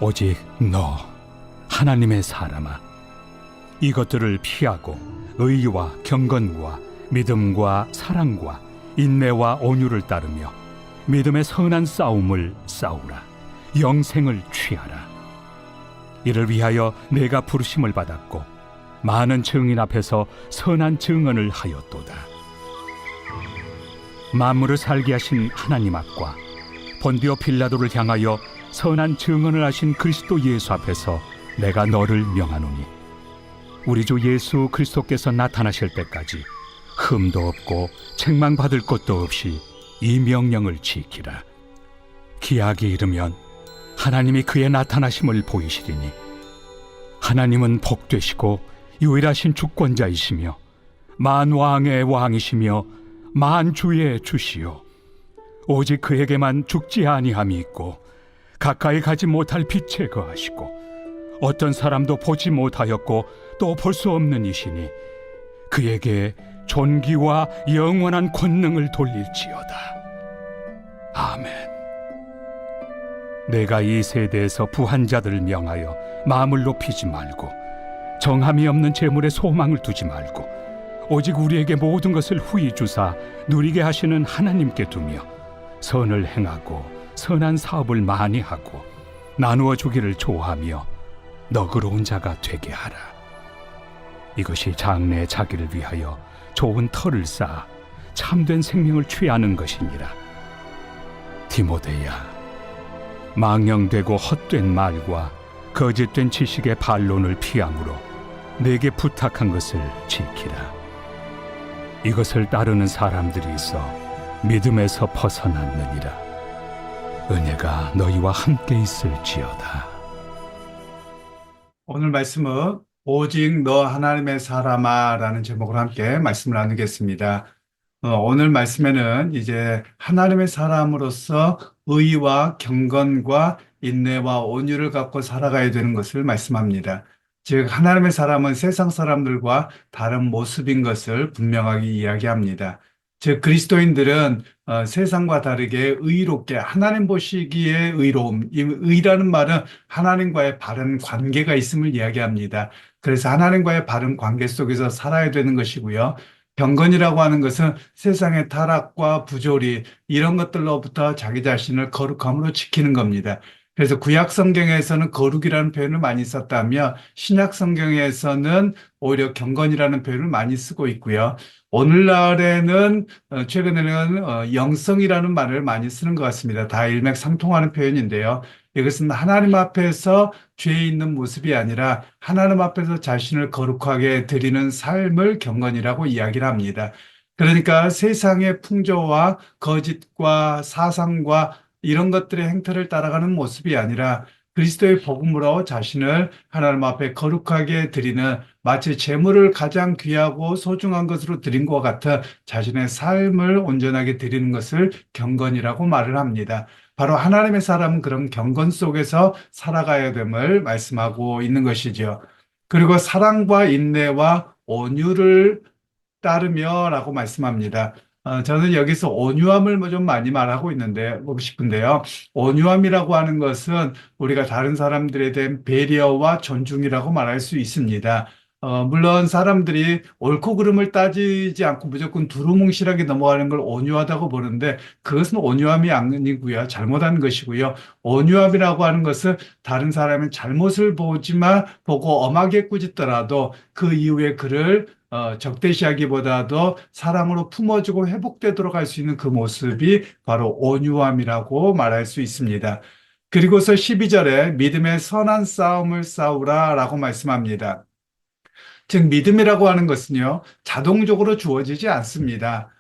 오직 너 하나님의 사람아, 이것들을 피하고 의와 경건과 믿음과 사랑과 인내와 온유를 따르며 믿음의 선한 싸움을 싸우라. 영생을 취하라. 이를 위하여 내가 부르심을 받았고 많은 증인 앞에서 선한 증언을 하였도다. 만물을 살게 하신 하나님 앞과 본디오 빌라도를 향하여 선한 증언을 하신 그리스도 예수 앞에서 내가 너를 명하노니, 우리 주 예수 그리스도께서 나타나실 때까지 흠도 없고 책망받을 것도 없이 이 명령을 지키라. 기약이 이르면 하나님이 그의 나타나심을 보이시리니, 하나님은 복되시고 유일하신 주권자이시며 만왕의 왕이시며 만주의 주시요, 오직 그에게만 죽지 아니함이 있고 가까이 가지 못할 빛에 거하시고 어떤 사람도 보지 못하였고 또 볼 수 없는 이시니 그에게 존귀와 영원한 권능을 돌릴지어다. 아멘. 내가 이 세대에서 부한 자들을 명하여 마음을 높이지 말고 정함이 없는 재물에 소망을 두지 말고 오직 우리에게 모든 것을 후히 주사 누리게 하시는 하나님께 두며 선을 행하고 선한 사업을 많이 하고 나누어 주기를 좋아하며 너그러운 자가 되게 하라. 이것이 장래의 자기를 위하여 좋은 터를 쌓아 참된 생명을 취하는 것이니라. 디모데야, 망령되고 헛된 말과 거짓된 지식의 반론을 피함으로 내게 부탁한 것을 지키라. 이것을 따르는 사람들이 있어 믿음에서 벗어났느니라. 은혜가 너희와 함께 있을지어다. 오늘 말씀은 오직 너 하나님의 사람아 라는 제목으로 함께 말씀을 나누겠습니다. 오늘 말씀에는 이제 하나님의 사람으로서 의와 경건과 인내와 온유를 갖고 살아가야 되는 것을 말씀합니다. 즉 하나님의 사람은 세상 사람들과 다른 모습인 것을 분명하게 이야기합니다. 즉 그리스도인들은 세상과 다르게 의롭게, 하나님 보시기에 의로움, 이 의라는 말은 하나님과의 바른 관계가 있음을 이야기합니다. 그래서 하나님과의 바른 관계 속에서 살아야 되는 것이고요. 경건이라고 하는 것은 세상의 타락과 부조리 이런 것들로부터 자기 자신을 거룩함으로 지키는 겁니다. 그래서 구약 성경에서는 거룩이라는 표현을 많이 썼다며 신약 성경에서는 오히려 경건이라는 표현을 많이 쓰고 있고요. 오늘날에는 최근에는 영성이라는 말을 많이 쓰는 것 같습니다. 다 일맥상통하는 표현인데요. 이것은 하나님 앞에서 죄 있는 모습이 아니라 하나님 앞에서 자신을 거룩하게 드리는 삶을 경건이라고 이야기를 합니다. 그러니까 세상의 풍조와 거짓과 사상과 이런 것들의 행태를 따라가는 모습이 아니라 그리스도의 복음으로 자신을 하나님 앞에 거룩하게 드리는, 마치 재물을 가장 귀하고 소중한 것으로 드린 것 같은 자신의 삶을 온전하게 드리는 것을 경건이라고 말을 합니다. 바로 하나님의 사람은 그런 경건 속에서 살아가야 됨을 말씀하고 있는 것이죠. 그리고 사랑과 인내와 온유를 따르며 라고 말씀합니다. 저는 여기서 온유함을 좀 많이 말하고 싶은데요. 온유함이라고 하는 것은 우리가 다른 사람들에 대한 배려와 존중이라고 말할 수 있습니다. 물론 사람들이 옳고 그름을 따지지 않고 무조건 두루뭉실하게 넘어가는 걸 온유하다고 보는데 그것은 온유함이 아니고요. 잘못한 것이고요. 온유함이라고 하는 것은 다른 사람의 잘못을 보고 엄하게 꾸짖더라도 그 이후에 그를 적대시하기보다도 사랑으로 품어주고 회복되도록 할 수 있는 그 모습이 바로 온유함이라고 말할 수 있습니다. 그리고서 12절에 믿음의 선한 싸움을 싸우라 라고 말씀합니다. 즉 믿음이라고 하는 것은요, 자동적으로 주어지지 않습니다.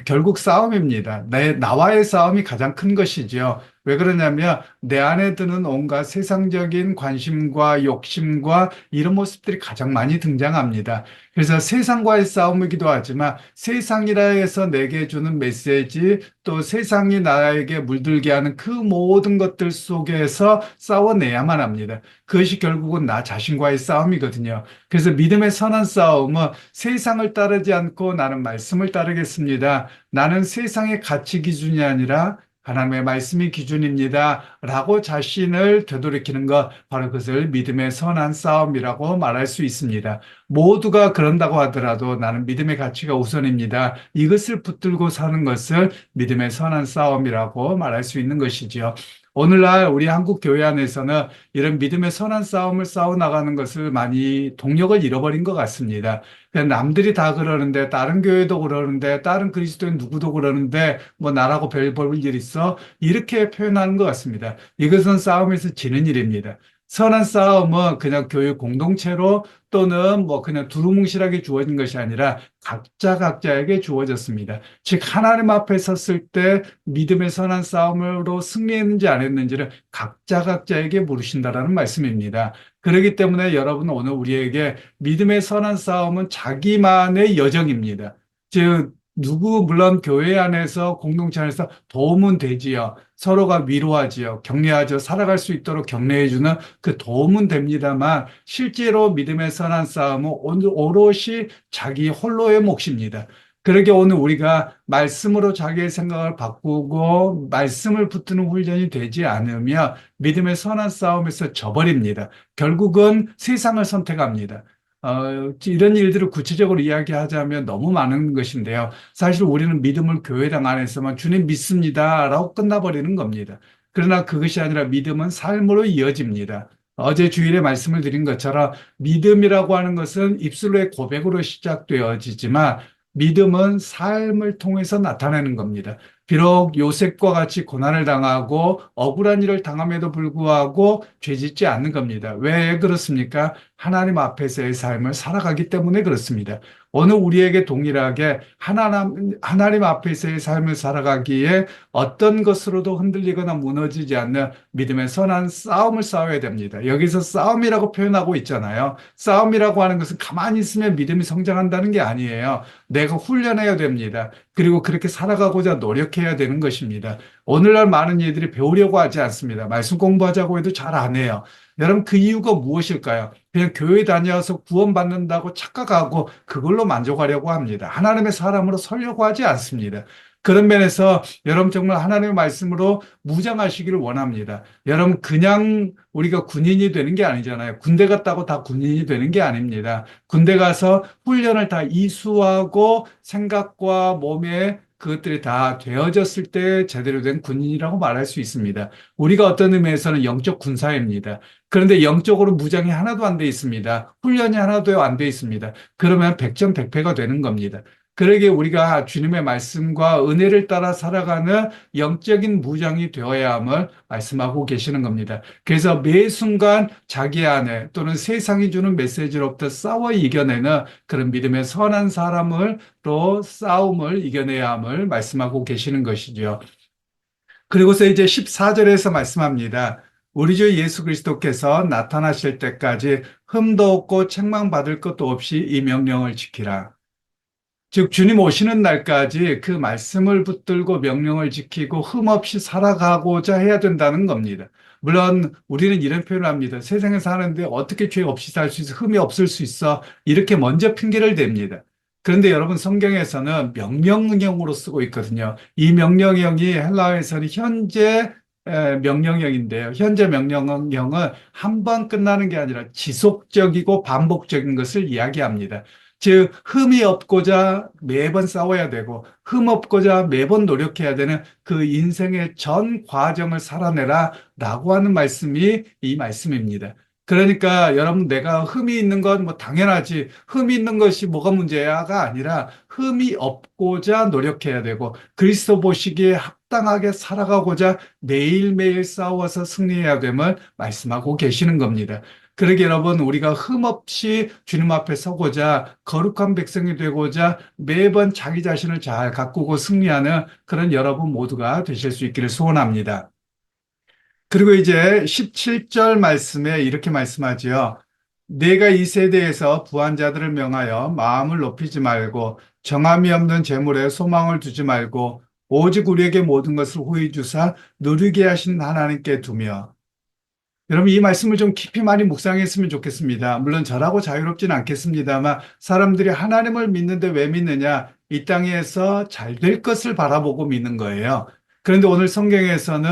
결국 싸움입니다. 나와의 싸움이 가장 큰 것이죠. 왜 그러냐면 내 안에 드는 온갖 세상적인 관심과 욕심과 이런 모습들이 가장 많이 등장합니다. 그래서 세상과의 싸움이기도 하지만 세상이라 해서 내게 주는 메시지, 또 세상이 나에게 물들게 하는 그 모든 것들 속에서 싸워내야만 합니다. 그것이 결국은 나 자신과의 싸움이거든요. 그래서 믿음의 선한 싸움은 세상을 따르지 않고 나는 말씀을 따르겠습니다. 나는 세상의 가치 기준이 아니라 하나님의 말씀이 기준입니다. 라고 자신을 되돌이키는 것, 바로 그것을 믿음의 선한 싸움이라고 말할 수 있습니다. 모두가 그런다고 하더라도 나는 믿음의 가치가 우선입니다. 이것을 붙들고 사는 것을 믿음의 선한 싸움이라고 말할 수 있는 것이지요. 오늘날 우리 한국 교회 안에서는 이런 믿음의 선한 싸움을 싸워 나가는 것을 많이 동력을 잃어버린 것 같습니다. 그냥 남들이 다 그러는데, 다른 교회도 그러는데, 다른 그리스도인 누구도 그러는데, 뭐 나라고 별 볼 일 있어? 이렇게 표현하는 것 같습니다. 이것은 싸움에서 지는 일입니다. 선한 싸움은 그냥 교회 공동체로 또는 뭐 그냥 두루뭉실하게 주어진 것이 아니라 각자에게 주어졌습니다. 즉 하나님 앞에 섰을 때 믿음의 선한 싸움으로 승리했는지 안 했는지를 각자에게 물으신다라는 말씀입니다. 그렇기 때문에 여러분 오늘 우리에게 믿음의 선한 싸움은 자기만의 여정입니다. 즉 물론 교회 안에서 공동체 안에서 도움은 되지요. 서로가 위로하지요. 격려하죠. 살아갈 수 있도록 격려해주는 그 도움은 됩니다만 실제로 믿음의 선한 싸움은 오롯이 자기 홀로의 몫입니다. 그러게 오늘 우리가 말씀으로 자기의 생각을 바꾸고 말씀을 붙드는 훈련이 되지 않으면 믿음의 선한 싸움에서 져버립니다. 결국은 세상을 선택합니다. 이런 일들을 구체적으로 이야기하자면 너무 많은 것인데요. 사실 우리는 믿음을 교회당 안에서만 주님 믿습니다라고 끝나버리는 겁니다. 그러나 그것이 아니라 믿음은 삶으로 이어집니다. 어제 주일에 말씀을 드린 것처럼 믿음이라고 하는 것은 입술로의 고백으로 시작되어지지만 믿음은 삶을 통해서 나타내는 겁니다. 비록 요셉과 같이 고난을 당하고 억울한 일을 당함에도 불구하고 죄짓지 않는 겁니다. 왜 그렇습니까? 하나님 앞에서의 삶을 살아가기 때문에 그렇습니다. 오늘 우리에게 동일하게 하나님 앞에서의 삶을 살아가기에 어떤 것으로도 흔들리거나 무너지지 않는 믿음의 선한 싸움을 싸워야 됩니다. 여기서 싸움이라고 표현하고 있잖아요. 싸움이라고 하는 것은 가만히 있으면 믿음이 성장한다는 게 아니에요. 내가 훈련해야 됩니다. 그리고 그렇게 살아가고자 노력해야 되는 것입니다. 오늘날 많은 이들이 배우려고 하지 않습니다. 말씀 공부하자고 해도 잘 안 해요. 여러분 그 이유가 무엇일까요? 그냥 교회 다녀서 구원받는다고 착각하고 그걸로 만족하려고 합니다. 하나님의 사람으로 서려고 하지 않습니다. 그런 면에서 여러분 정말 하나님의 말씀으로 무장하시기를 원합니다. 여러분 그냥 우리가 군인이 되는 게 아니잖아요. 군대 갔다고 다 군인이 되는 게 아닙니다. 군대 가서 훈련을 다 이수하고 생각과 몸에 그것들이 다 되어졌을 때 제대로 된 군인이라고 말할 수 있습니다. 우리가 어떤 의미에서는 영적 군사입니다. 그런데 영적으로 무장이 하나도 안 돼 있습니다. 훈련이 하나도 안 돼 있습니다. 그러면 백전백패가 되는 겁니다. 그러기에 우리가 주님의 말씀과 은혜를 따라 살아가는 영적인 무장이 되어야 함을 말씀하고 계시는 겁니다. 그래서 매 순간 자기 안에 또는 세상이 주는 메시지로부터 싸워 이겨내는 그런 믿음의 선한 사람을 또 싸움을 이겨내야 함을 말씀하고 계시는 것이죠. 그리고서 이제 14절에서 말씀합니다. 우리 주 예수 그리스도께서 나타나실 때까지 흠도 없고 책망받을 것도 없이 이 명령을 지키라. 즉 주님 오시는 날까지 그 말씀을 붙들고 명령을 지키고 흠없이 살아가고자 해야 된다는 겁니다. 물론 우리는 이런 표현을 합니다. 세상에 사는데 어떻게 죄 없이 살 수 있어? 흠이 없을 수 있어? 이렇게 먼저 핑계를 댑니다. 그런데 여러분 성경에서는 명령형으로 쓰고 있거든요. 이 명령형이 헬라어에서는 현재 명령형인데요. 현재 명령형은 한 번 끝나는 게 아니라 지속적이고 반복적인 것을 이야기합니다. 즉 흠이 없고자 매번 싸워야 되고 흠 없고자 매번 노력해야 되는 그 인생의 전 과정을 살아내라 라고 하는 말씀이 이 말씀입니다. 그러니까 여러분 내가 흠이 있는 건 뭐 당연하지 흠이 있는 것이 뭐가 문제야가 아니라 흠이 없고자 노력해야 되고 그리스도 보시기에 합당하게 살아가고자 매일매일 싸워서 승리해야 됨을 말씀하고 계시는 겁니다. 그러게 여러분 우리가 흠없이 주님 앞에 서고자 거룩한 백성이 되고자 매번 자기 자신을 잘 가꾸고 승리하는 그런 여러분 모두가 되실 수 있기를 소원합니다. 그리고 이제 17절 말씀에 이렇게 말씀하지요. 내가 이 세대에서 부한 자들을 명하여 마음을 높이지 말고 정함이 없는 재물에 소망을 두지 말고 오직 우리에게 모든 것을 후히 주사 누리게 하신 하나님께 두며 여러분 이 말씀을 좀 깊이 많이 묵상했으면 좋겠습니다. 물론 저라고 자유롭지는 않겠습니다만 사람들이 하나님을 믿는데 왜 믿느냐? 이 땅에서 잘 될 것을 바라보고 믿는 거예요. 그런데 오늘 성경에서는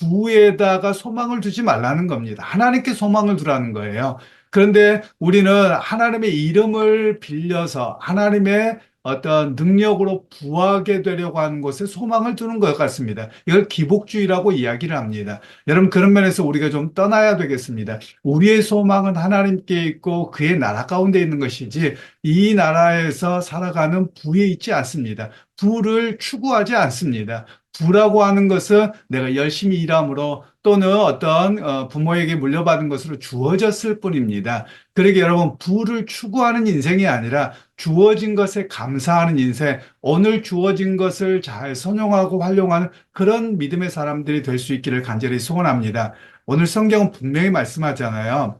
부에다가 소망을 두지 말라는 겁니다. 하나님께 소망을 두라는 거예요. 그런데 우리는 하나님의 이름을 빌려서 하나님의 어떤 능력으로 부하게 되려고 하는 것에 소망을 두는 것 같습니다. 이걸 기복주의라고 이야기를 합니다. 여러분, 그런 면에서 우리가 좀 떠나야 되겠습니다. 우리의 소망은 하나님께 있고 그의 나라 가운데 있는 것이지 이 나라에서 살아가는 부에 있지 않습니다. 부를 추구하지 않습니다. 부라고 하는 것은 내가 열심히 일함으로 또는 어떤 부모에게 물려받은 것으로 주어졌을 뿐입니다. 그러게 여러분, 부를 추구하는 인생이 아니라 주어진 것에 감사하는 인생, 오늘 주어진 것을 잘 선용하고 활용하는 그런 믿음의 사람들이 될 수 있기를 간절히 소원합니다. 오늘 성경은 분명히 말씀하잖아요.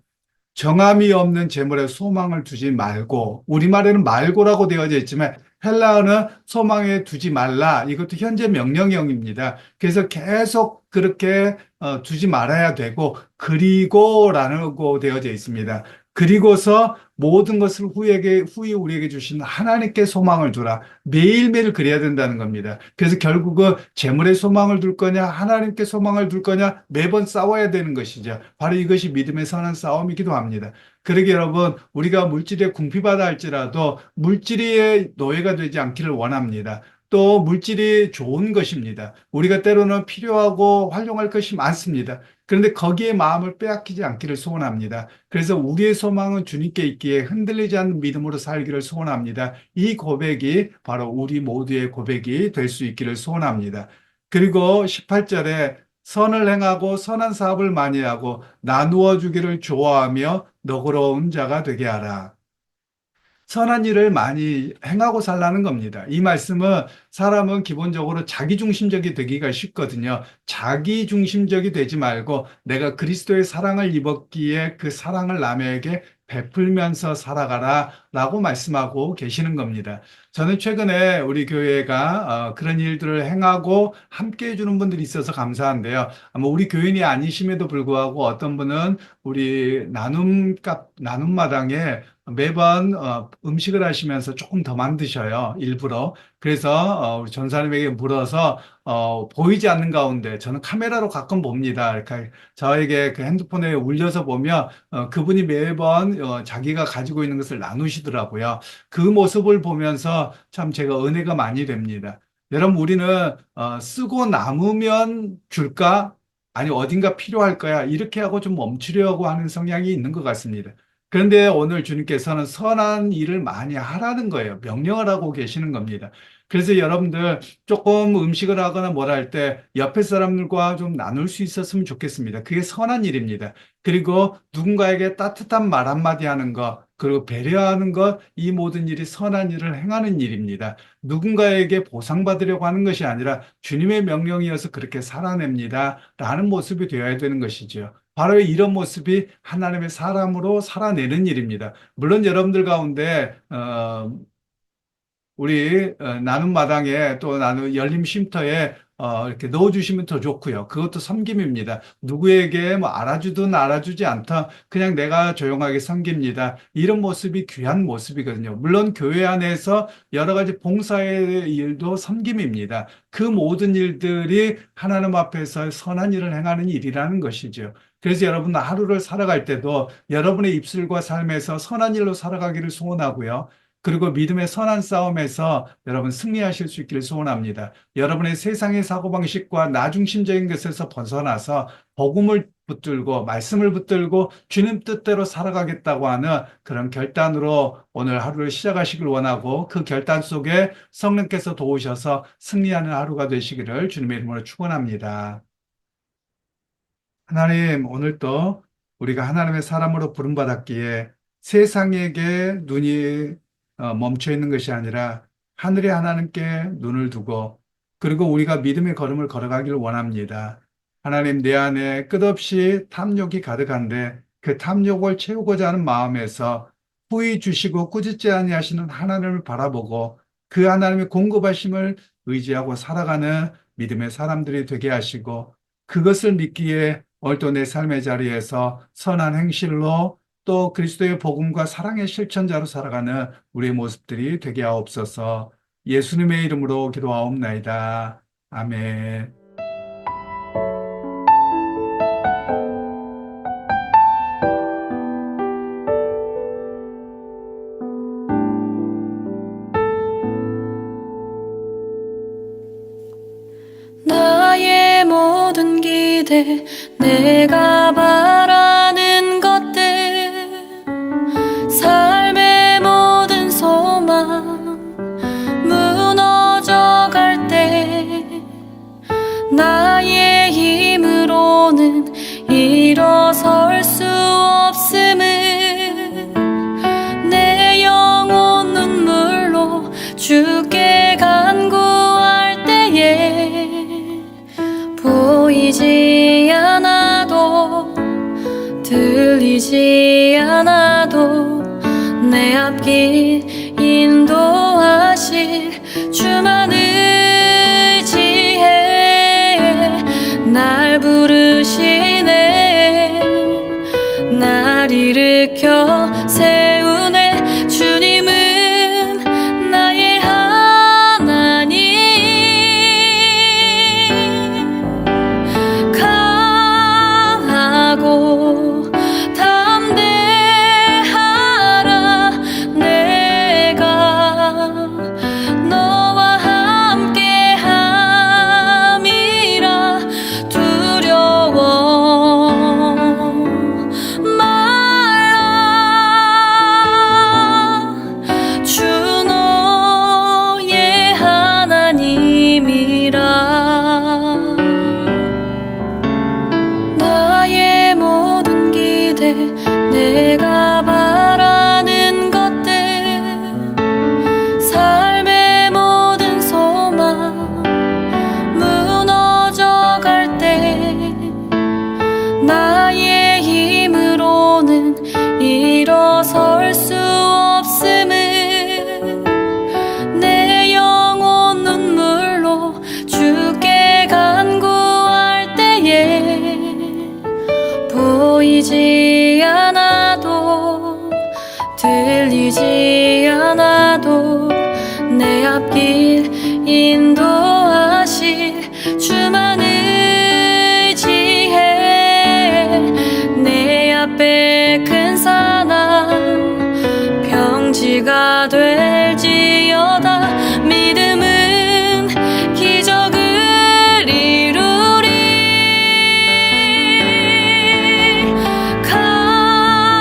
정함이 없는 재물에 소망을 두지 말고, 우리말에는 말고라고 되어져 있지만 헬라어는 소망에 두지 말라. 이것도 현재 명령형입니다. 그래서 계속 그렇게 두지 말아야 되고, 그리고라고 되어져 있습니다. 그리고서 모든 것을 후에 우리에게 주신 하나님께 소망을 두라. 매일매일 그래야 된다는 겁니다. 그래서 결국은 재물에 소망을 둘 거냐, 하나님께 소망을 둘 거냐, 매번 싸워야 되는 것이죠. 바로 이것이 믿음의 선한 싸움이기도 합니다. 그러게 여러분, 우리가 물질에 궁핍하다 할지라도 물질의 노예가 되지 않기를 원합니다. 또 물질이 좋은 것입니다. 우리가 때로는 필요하고 활용할 것이 많습니다. 그런데 거기에 마음을 빼앗기지 않기를 소원합니다. 그래서 우리의 소망은 주님께 있기에 흔들리지 않는 믿음으로 살기를 소원합니다. 이 고백이 바로 우리 모두의 고백이 될 수 있기를 소원합니다. 그리고 18절에 선을 행하고 선한 사업을 많이 하고 나누어 주기를 좋아하며 너그러운 자가 되게 하라. 선한 일을 많이 행하고 살라는 겁니다. 이 말씀은 사람은 기본적으로 자기중심적이 되기가 쉽거든요. 자기중심적이 되지 말고 내가 그리스도의 사랑을 입었기에 그 사랑을 남에게 베풀면서 살아가라 라고 말씀하고 계시는 겁니다. 저는 최근에 우리 교회가 그런 일들을 행하고 함께 해주는 분들이 있어서 감사한데요. 아마 우리 교인이 아니심에도 불구하고 어떤 분은 우리 나눔마당에 매번 음식을 하시면서 조금 더 만드셔요. 일부러. 그래서 우리 전사님에게 물어서 보이지 않는 가운데 저는 카메라로 가끔 봅니다. 이렇게 저에게 그 핸드폰에 울려서 보면 그분이 매번 자기가 가지고 있는 것을 나누시더라고요. 그 모습을 보면서 참 제가 은혜가 많이 됩니다. 여러분, 우리는 쓰고 남으면 줄까? 아니, 어딘가 필요할 거야. 이렇게 하고 좀 멈추려고 하는 성향이 있는 것 같습니다. 그런데 오늘 주님께서는 선한 일을 많이 하라는 거예요. 명령을 하고 계시는 겁니다. 그래서 여러분들 조금 음식을 하거나 뭘 할 때 옆에 사람들과 좀 나눌 수 있었으면 좋겠습니다. 그게 선한 일입니다. 그리고 누군가에게 따뜻한 말 한마디 하는 것, 그리고 배려하는 것, 이 모든 일이 선한 일을 행하는 일입니다. 누군가에게 보상받으려고 하는 것이 아니라 주님의 명령이어서 그렇게 살아냅니다. 라는 모습이 되어야 되는 것이죠. 바로 이런 모습이 하나님의 사람으로 살아내는 일입니다. 물론 여러분들 가운데 우리 나눔 마당에 또 나눔 열림 쉼터에 이렇게 넣어주시면 더 좋고요. 그것도 섬김입니다. 누구에게 뭐 알아주든 알아주지 않다 그냥 내가 조용하게 섬깁니다. 이런 모습이 귀한 모습이거든요. 물론 교회 안에서 여러 가지 봉사의 일도 섬김입니다. 그 모든 일들이 하나님 앞에서 선한 일을 행하는 일이라는 것이죠. 그래서 여러분 하루를 살아갈 때도 여러분의 입술과 삶에서 선한 일로 살아가기를 소원하고요. 그리고 믿음의 선한 싸움에서 여러분 승리하실 수 있기를 소원합니다. 여러분의 세상의 사고방식과 나중심적인 것에서 벗어나서 복음을 붙들고 말씀을 붙들고 주님 뜻대로 살아가겠다고 하는 그런 결단으로 오늘 하루를 시작하시길 원하고 그 결단 속에 성령께서 도우셔서 승리하는 하루가 되시기를 주님의 이름으로 축원합니다. 하나님, 오늘도 우리가 하나님의 사람으로 부름받았기에 세상에게 눈이 멈춰 있는 것이 아니라 하늘의 하나님께 눈을 두고 그리고 우리가 믿음의 걸음을 걸어가기를 원합니다. 하나님, 내 안에 끝없이 탐욕이 가득한데 그 탐욕을 채우고자 하는 마음에서 후히 주시고 꾸짖지 아니하시는 하나님을 바라보고 그 하나님의 공급하심을 의지하고 살아가는 믿음의 사람들이 되게 하시고 그것을 믿기에 오늘도 내 삶의 자리에서 선한 행실로 또 그리스도의 복음과 사랑의 실천자로 살아가는 우리의 모습들이 되게 하옵소서. 예수님의 이름으로 기도하옵나이다. 아멘. 기대 내가 바라는 것들 삶의 모든 소망 무너져갈 때 나의 힘으로는 일어설 수 없음을 내 영혼 눈물로 주께 간구할 때에 보이지 않아도 들리지 않아도 내 앞길 인도하실 주만 의지해 날 부르시네 날 일으켜 세우네 주님은 나의 하나님 강하고 담대하라 내가 너와 함께함이라 두려워 말라 주 너의 하나님이라 나의 모든 기대 내가 바라는 것들 삶의 모든 소망 무너져갈 때 나의 힘으로는 일어설 수 없음을 내 영혼 눈물로 주께 간구할 때에 보이지 않아도 들리지 않아도 내 앞길 인도하실 주만 의지해 내 앞에 큰 산암 평지가 될지어다 믿음은 기적을 이루리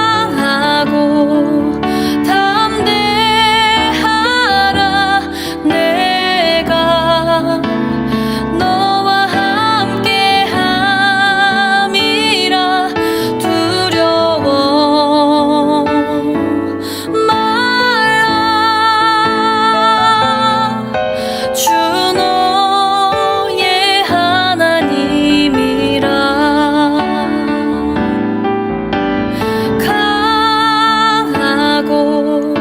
강하고 담대하라 내가 너와 함께함이라 두려워 말라 주 너의 하나님이라 강하고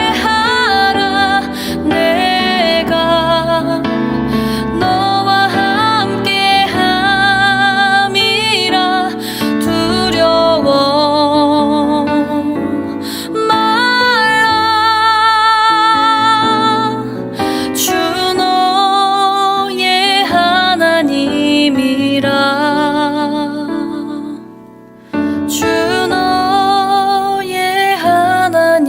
담대하라 내가 너와 함께함이라 두려워 말라 주 너의 하나님이라 주 너의 하나님이라